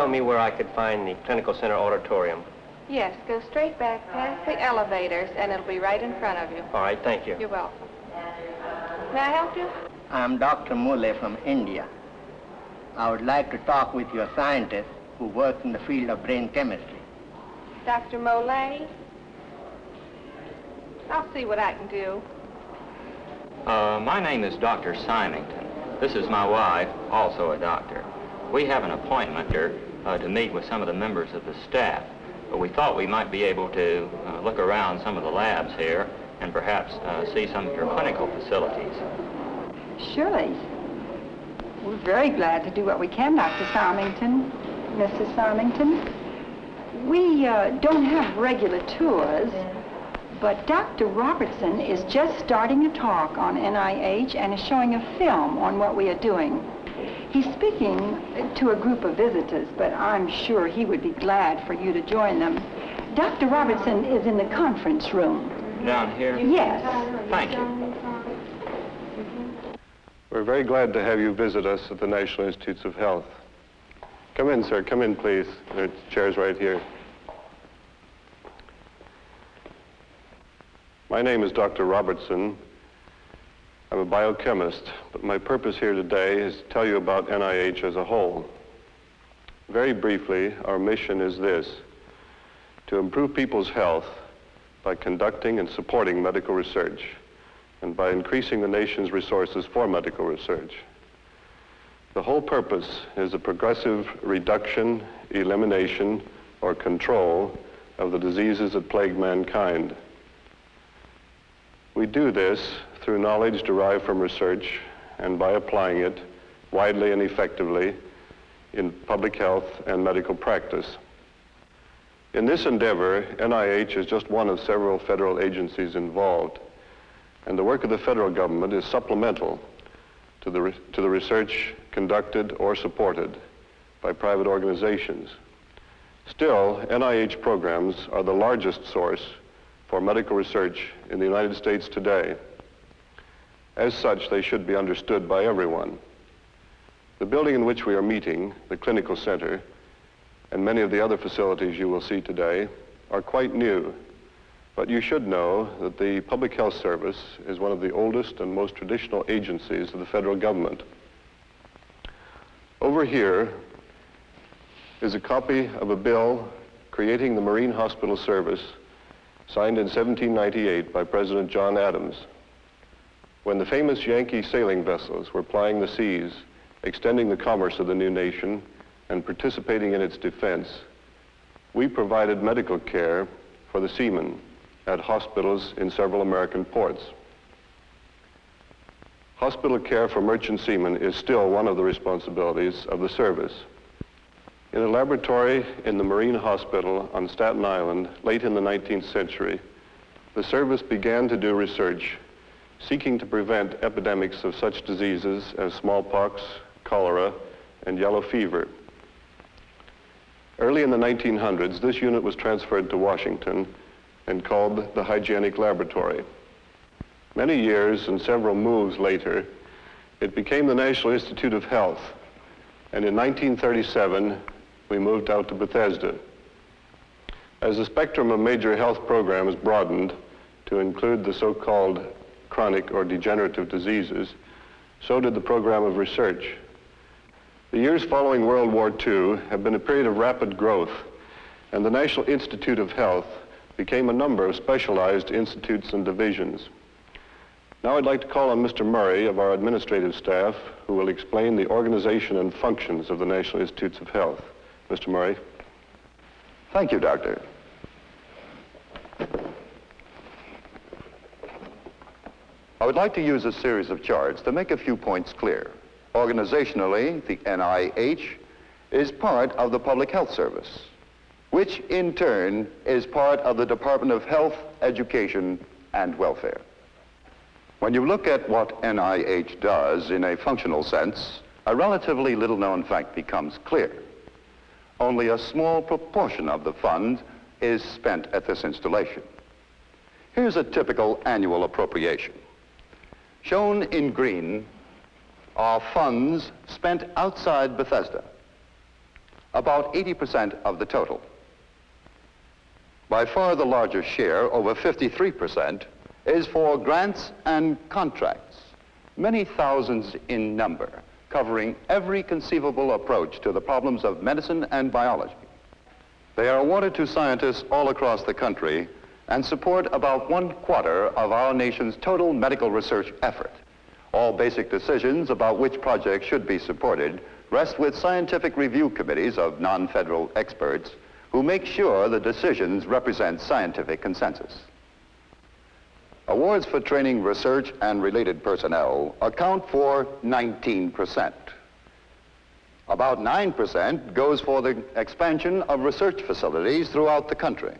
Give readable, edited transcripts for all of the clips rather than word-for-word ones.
show me where I could find the Clinical Center auditorium? Yes, go straight back past the elevators, and it'll be right in front of you. All right, thank you. You're welcome. May I help you? I'm Dr. Muley from India. I would like to talk with your scientist who works in the field of brain chemistry. Dr. Molay? I'll see what I can do. My name is Dr. Symington. This is my wife, also a doctor. We have an appointment here to meet with some of the members of the staff, but we thought we might be able to look around some of the labs here and perhaps see some of your clinical facilities. Surely. We're very glad to do what we can, Dr. Symington, Mrs. Symington. We don't have regular tours, but Dr. Robertson is just starting a talk on NIH and is showing a film on what we are doing. He's speaking to a group of visitors, but I'm sure he would be glad for you to join them. Dr. Robertson is in the conference room. Down here? Yes. Thank you. We're very glad to have you visit us at the National Institutes of Health. Come in, sir. Come in, please. There are chairs right here. My name is Dr. Robertson. I'm a biochemist, but my purpose here today is to tell you about NIH as a whole. Very briefly, our mission is this: to improve people's health by conducting and supporting medical research, and by increasing the nation's resources for medical research. The whole purpose is the progressive reduction, elimination, or control of the diseases that plague mankind. We do this through knowledge derived from research and by applying it widely and effectively in public health and medical practice. In this endeavor, NIH is just one of several federal agencies involved, and the work of the federal government is supplemental to the research conducted or supported by private organizations. Still, NIH programs are the largest source for medical research in the United States today. As such, they should be understood by everyone. The building in which we are meeting, the Clinical Center, and many of the other facilities you will see today are quite new. But you should know that the Public Health Service is one of the oldest and most traditional agencies of the federal government. Over here is a copy of a bill creating the Marine Hospital Service, signed in 1798 by President John Adams. When the famous Yankee sailing vessels were plying the seas, extending the commerce of the new nation and participating in its defense, we provided medical care for the seamen at hospitals in several American ports. Hospital care for merchant seamen is still one of the responsibilities of the service. In a laboratory in the Marine Hospital on Staten Island, late in the 19th century, the service began to do research seeking to prevent epidemics of such diseases as smallpox, cholera, and yellow fever. Early in the 1900s, this unit was transferred to Washington and called the Hygienic Laboratory. Many years and several moves later, it became the National Institute of Health, and in 1937, we moved out to Bethesda. As the spectrum of major health programs broadened to include the so-called chronic or degenerative diseases, so did the program of research. The years following World War II have been a period of rapid growth, and the National Institute of Health became a number of specialized institutes and divisions. Now I'd like to call on Mr. Murray of our administrative staff, who will explain the organization and functions of the National Institutes of Health. Mr. Murray. Thank you, Doctor. I would like to use a series of charts to make a few points clear. Organizationally, the NIH is part of the Public Health Service, which in turn is part of the Department of Health, Education, and Welfare. When you look at what NIH does in a functional sense, a relatively little-known fact becomes clear. Only a small proportion of the fund is spent at this installation. Here's a typical annual appropriation. Shown in green are funds spent outside Bethesda. about 80% of the total. By far the larger share, over 53%, is for grants and contracts, many thousands in number, covering every conceivable approach to the problems of medicine and biology. They are awarded to scientists all across the country and support about 1/4 of our nation's total medical research effort. All basic decisions about which projects should be supported rest with scientific review committees of non-federal experts who make sure the decisions represent scientific consensus. Awards for training, research, and related personnel account for 19%. About 9% goes for the expansion of research facilities throughout the country.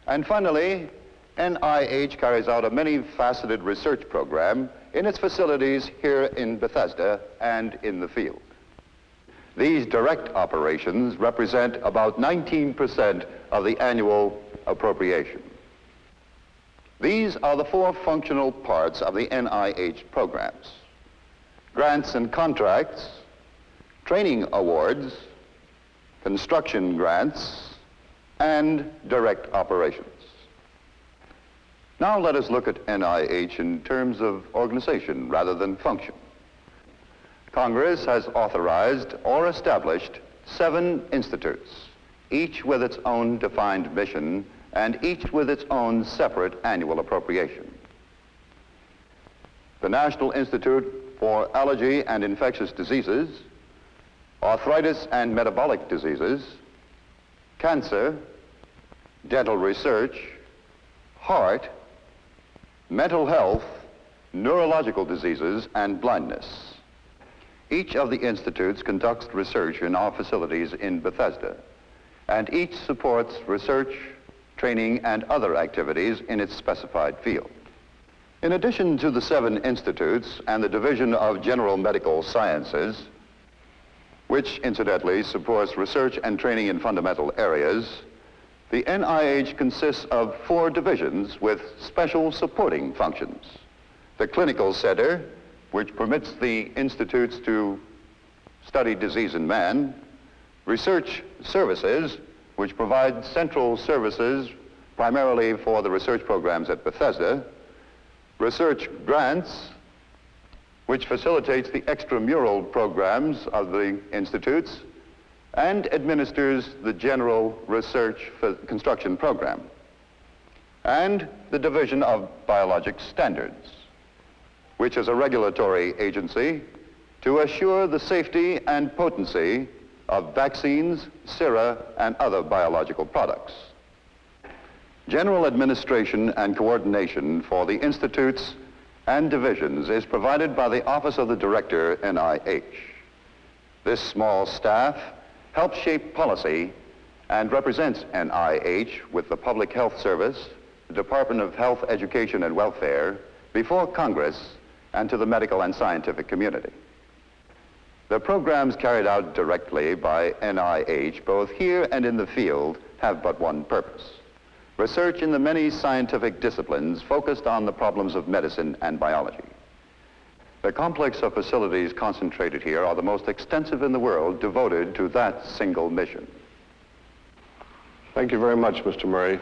And finally, NIH carries out a many-faceted research program in its facilities here in Bethesda and in the field. These direct operations represent about 19% of the annual appropriation. These are the 4 functional parts of the NIH programs: grants and contracts, training awards, construction grants, and direct operations. Now let us look at NIH in terms of organization rather than function. Congress has authorized or established 7 institutes, each with its own defined mission and each with its own separate annual appropriation. The National Institute for Allergy and Infectious Diseases, Arthritis and Metabolic Diseases, Cancer, Dental Research, Heart, Mental Health, Neurological Diseases, and Blindness. Each of the institutes conducts research in our facilities in Bethesda, and each supports research, training, and other activities in its specified field. In addition to the 7 institutes and the Division of General Medical Sciences, which incidentally supports research and training in fundamental areas, the NIH consists of 4 divisions with special supporting functions. The Clinical Center, which permits the institutes to study disease in man; Research Services, which provides central services primarily for the research programs at Bethesda; Research Grants, which facilitates the extramural programs of the institutes and administers the general research for construction program; and the Division of Biologic Standards, which is a regulatory agency to assure the safety and potency of vaccines, sera, and other biological products. General administration and coordination for the institutes and divisions is provided by the Office of the Director, NIH. This small staff helps shape policy and represents NIH with the Public Health Service, the Department of Health, Education, and Welfare before Congress and to the medical and scientific community. The programs carried out directly by NIH, both here and in the field, have but one purpose: research in the many scientific disciplines focused on the problems of medicine and biology. The complex of facilities concentrated here are the most extensive in the world devoted to that single mission. Thank you very much, Mr. Murray.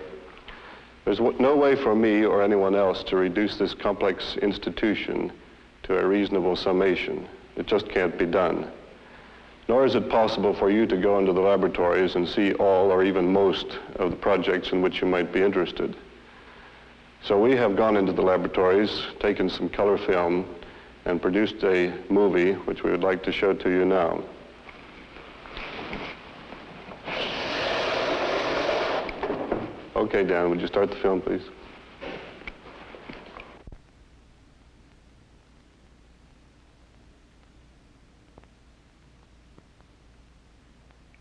There's no way for me or anyone else to reduce this complex institution to a reasonable summation. It just can't be done. Nor is it possible for you to go into the laboratories and see all or even most of the projects in which you might be interested. So we have gone into the laboratories, taken some color film, and produced a movie which we would like to show to you now. Okay, Dan, would you start the film, please?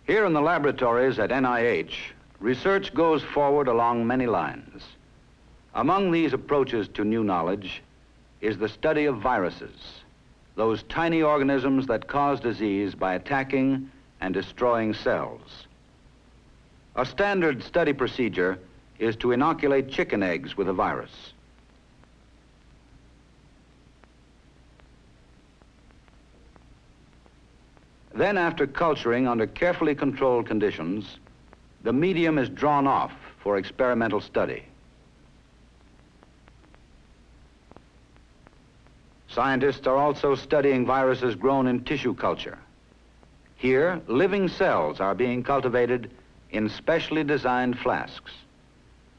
Here in the laboratories at NIH, research goes forward along many lines. Among these approaches to new knowledge is the study of viruses, those tiny organisms that cause disease by attacking and destroying cells. A standard study procedure is to inoculate chicken eggs with a virus. Then, after culturing under carefully controlled conditions, the medium is drawn off for experimental study. Scientists are also studying viruses grown in tissue culture. Here, living cells are being cultivated in specially designed flasks.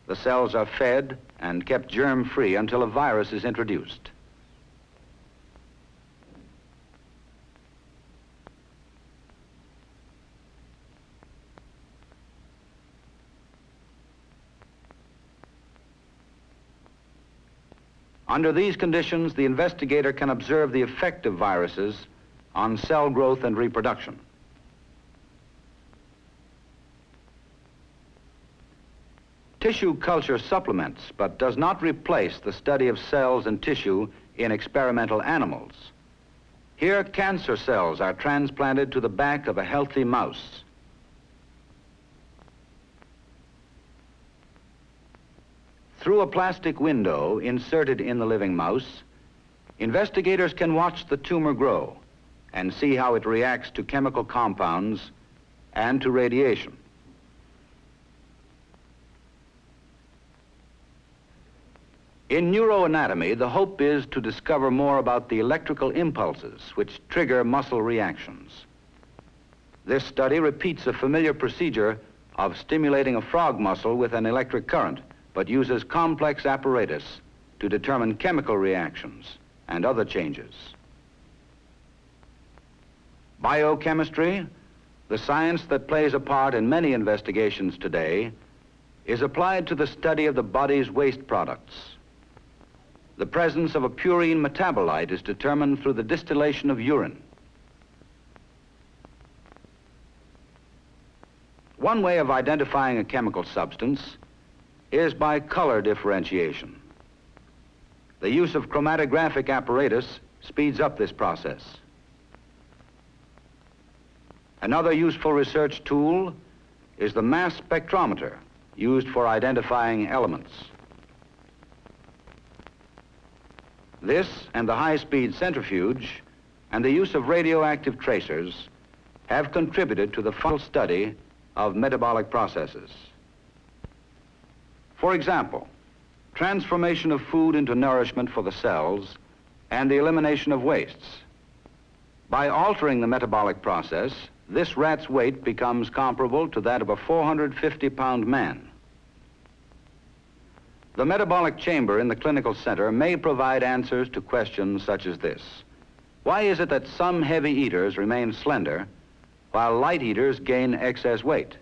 The cells are fed and kept germ-free until a virus is introduced. Under these conditions, the investigator can observe the effect of viruses on cell growth and reproduction. Tissue culture supplements, but does not replace the study of cells and tissue in experimental animals. Here, cancer cells are transplanted to the back of a healthy mouse. Through a plastic window inserted in the living mouse, investigators can watch the tumor grow and see how it reacts to chemical compounds and to radiation. In neuroanatomy, the hope is to discover more about the electrical impulses which trigger muscle reactions. This study repeats a familiar procedure of stimulating a frog muscle with an electric current, but uses complex apparatus to determine chemical reactions and other changes. Biochemistry, the science that plays a part in many investigations today, is applied to the study of the body's waste products. The presence of a purine metabolite is determined through the distillation of urine. One way of identifying a chemical substance is by color differentiation. The use of chromatographic apparatus speeds up this process. Another useful research tool is the mass spectrometer used for identifying elements. This and the high-speed centrifuge and the use of radioactive tracers have contributed to the final study of metabolic processes. For example, transformation of food into nourishment for the cells and the elimination of wastes. By altering the metabolic process, this rat's weight becomes comparable to that of a 450-pound man. The metabolic chamber in the clinical center may provide answers to questions such as this. Why is it that some heavy eaters remain slender while light eaters gain excess weight?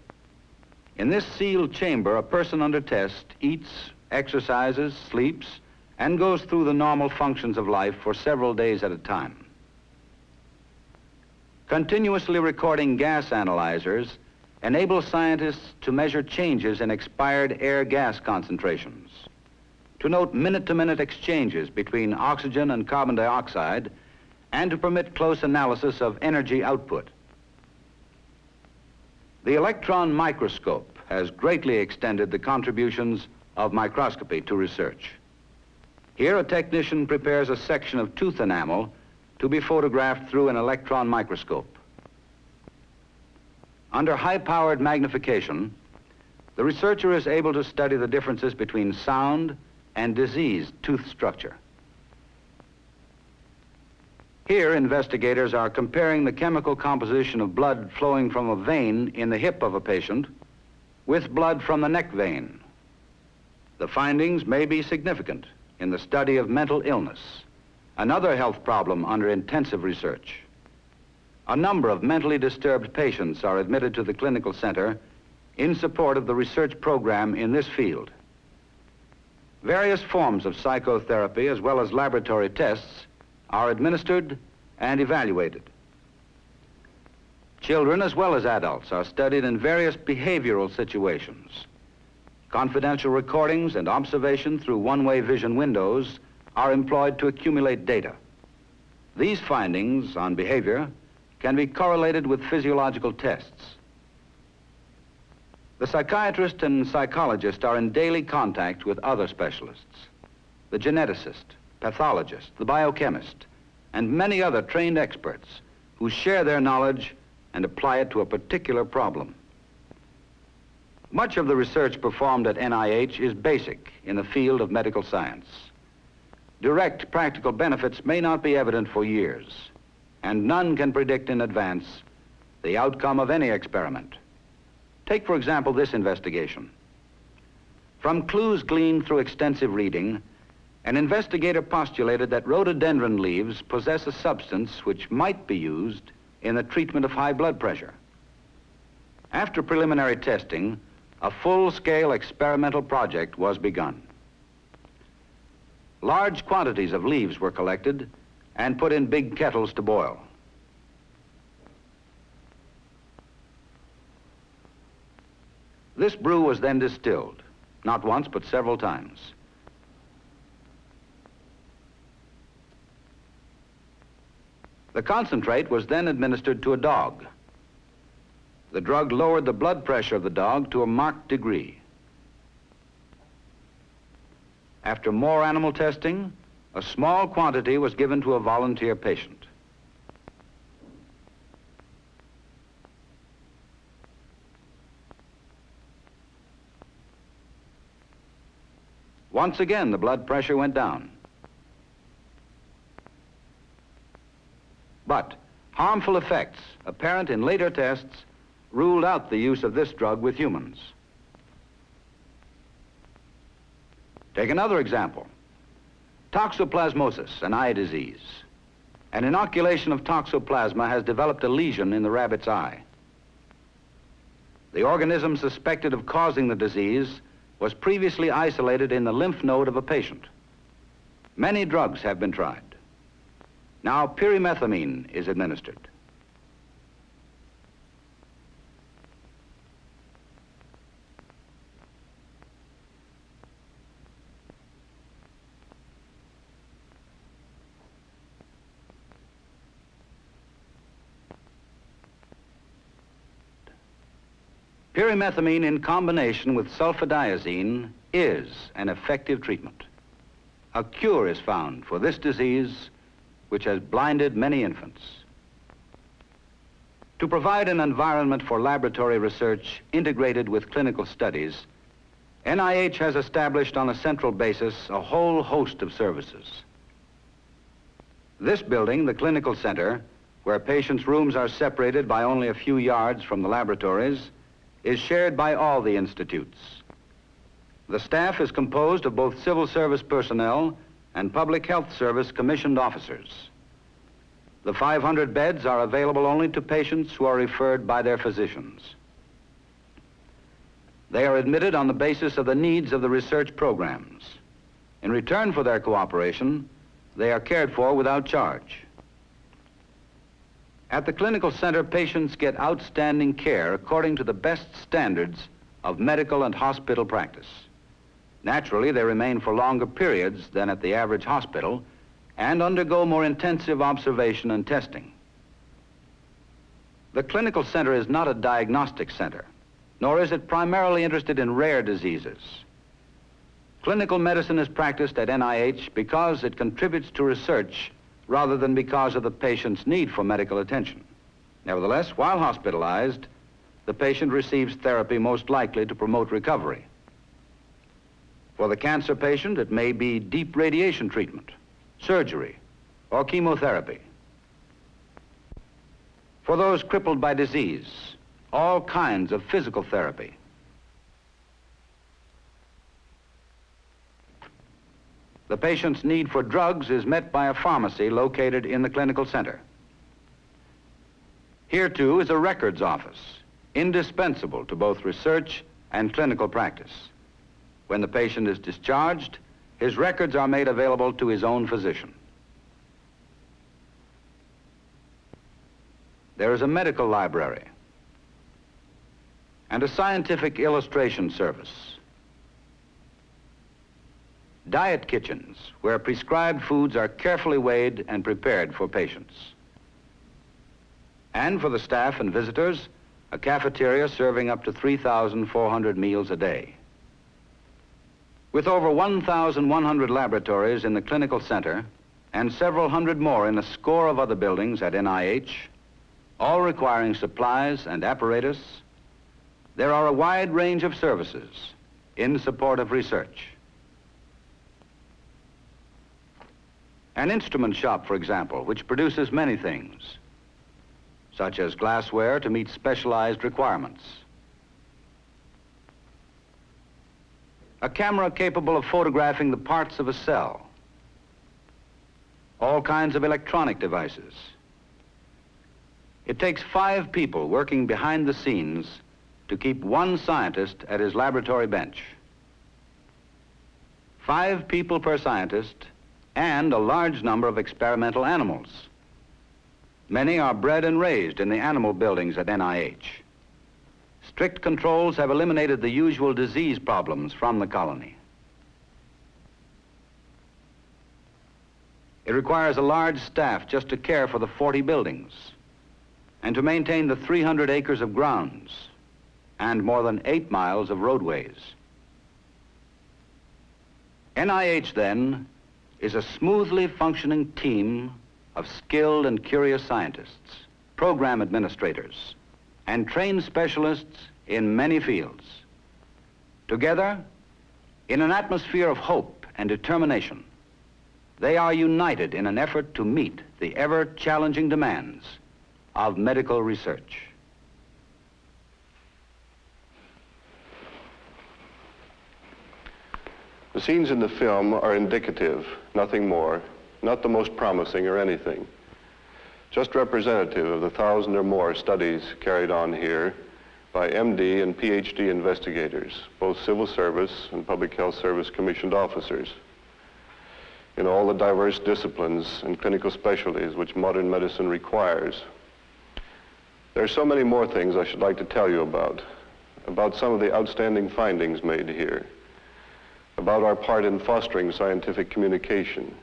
In this sealed chamber, a person under test eats, exercises, sleeps, and goes through the normal functions of life for several days at a time. Continuously recording gas analyzers enable scientists to measure changes in expired air-gas concentrations, to note minute-to-minute exchanges between oxygen and carbon dioxide, and to permit close analysis of energy output. The electron microscope has greatly extended the contributions of microscopy to research. Here, a technician prepares a section of tooth enamel to be photographed through an electron microscope. Under high-powered magnification, the researcher is able to study the differences between sound and diseased tooth structure. Here, investigators are comparing the chemical composition of blood flowing from a vein in the hip of a patient with blood from the neck vein. The findings may be significant in the study of mental illness, another health problem under intensive research. A number of mentally disturbed patients are admitted to the clinical center in support of the research program in this field. Various forms of psychotherapy as well as laboratory tests are administered and evaluated. Children as well as adults are studied in various behavioral situations. Confidential recordings and observation through one-way vision windows are employed to accumulate data. These findings on behavior can be correlated with physiological tests. The psychiatrist and psychologist are in daily contact with other specialists, the geneticist, pathologist, the biochemist, and many other trained experts who share their knowledge and apply it to a particular problem. Much of the research performed at NIH is basic in the field of medical science. Direct practical benefits may not be evident for years, and none can predict in advance the outcome of any experiment. Take, for example, this investigation. From clues gleaned through extensive reading, an investigator postulated that rhododendron leaves possess a substance which might be used in the treatment of high blood pressure. After preliminary testing, a full-scale experimental project was begun. Large quantities of leaves were collected and put in big kettles to boil. This brew was then distilled, not once but several times. The concentrate was then administered to a dog. The drug lowered the blood pressure of the dog to a marked degree. After more animal testing, a small quantity was given to a volunteer patient. Once again, the blood pressure went down. But harmful effects apparent in later tests ruled out the use of this drug with humans. Take another example. Toxoplasmosis, an eye disease. An inoculation of toxoplasma has developed a lesion in the rabbit's eye. The organism suspected of causing the disease was previously isolated in the lymph node of a patient. Many drugs have been tried. Now pyrimethamine is administered. Pyrimethamine in combination with sulfadiazine is an effective treatment. A cure is found for this disease, which has blinded many infants. To provide an environment for laboratory research integrated with clinical studies, NIH has established on a central basis a whole host of services. This building, the Clinical Center, where patients' rooms are separated by only a few yards from the laboratories, is shared by all the institutes. The staff is composed of both civil service personnel and public health service commissioned officers. The 500 beds are available only to patients who are referred by their physicians. They are admitted on the basis of the needs of the research programs. In return for their cooperation, they are cared for without charge. At the Clinical Center, patients get outstanding care according to the best standards of medical and hospital practice. Naturally, they remain for longer periods than at the average hospital and undergo more intensive observation and testing. The Clinical Center is not a diagnostic center, nor is it primarily interested in rare diseases. Clinical medicine is practiced at NIH because it contributes to research rather than because of the patient's need for medical attention. Nevertheless, while hospitalized, the patient receives therapy most likely to promote recovery. For the cancer patient, it may be deep radiation treatment, surgery, or chemotherapy. For those crippled by disease, all kinds of physical therapy. The patient's need for drugs is met by a pharmacy located in the Clinical Center. Here, too, is a records office, indispensable to both research and clinical practice. When the patient is discharged, his records are made available to his own physician. There is a medical library and a scientific illustration service. Diet kitchens, where prescribed foods are carefully weighed and prepared for patients. And for the staff and visitors, a cafeteria serving up to 3,400 meals a day. With over 1,100 laboratories in the Clinical Center and several hundred more in a score of other buildings at NIH, all requiring supplies and apparatus, there are a wide range of services in support of research. An instrument shop, for example, which produces many things, such as glassware to meet specialized requirements. A camera capable of photographing the parts of a cell. All kinds of electronic devices. It takes 5 people working behind the scenes to keep one scientist at his laboratory bench. 5 people per scientist and a large number of experimental animals. Many are bred and raised in the animal buildings at NIH. Strict controls have eliminated the usual disease problems from the colony. It requires a large staff just to care for the 40 buildings and to maintain the 300 acres of grounds and more than 8 miles of roadways. NIH, then, is a smoothly functioning team of skilled and curious scientists, program administrators, and trained specialists in many fields. Together, in an atmosphere of hope and determination, they are united in an effort to meet the ever-challenging demands of medical research. The scenes in the film are indicative, nothing more, not the most promising or anything. Just representative of the 1,000 or more studies carried on here by MD and PhD investigators, both civil service and public health service commissioned officers, in all the diverse disciplines and clinical specialties which modern medicine requires. There are so many more things I should like to tell you about some of the outstanding findings made here, about our part in fostering scientific communication,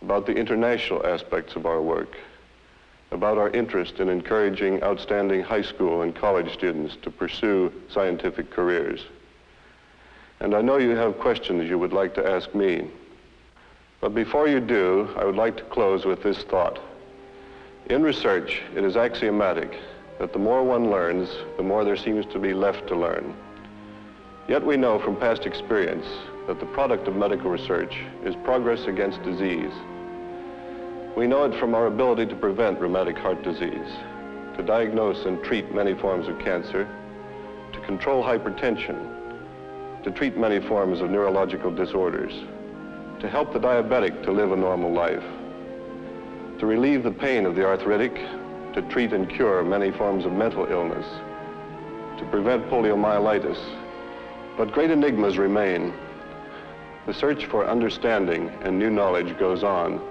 about the international aspects of our work, about our interest in encouraging outstanding high school and college students to pursue scientific careers. And I know you have questions you would like to ask me. But before you do, I would like to close with this thought. In research, it is axiomatic that the more one learns, the more there seems to be left to learn. Yet we know from past experience that the product of medical research is progress against disease. We know it from our ability to prevent rheumatic heart disease, to diagnose and treat many forms of cancer, to control hypertension, to treat many forms of neurological disorders, to help the diabetic to live a normal life, to relieve the pain of the arthritic, to treat and cure many forms of mental illness, to prevent poliomyelitis. But great enigmas remain. The search for understanding and new knowledge goes on,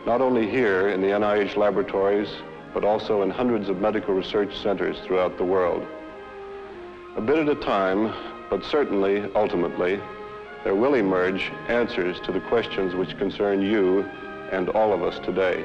not only here in the NIH laboratories, but also in hundreds of medical research centers throughout the world. A bit at a time, but certainly, ultimately, there will emerge answers to the questions which concern you and all of us today.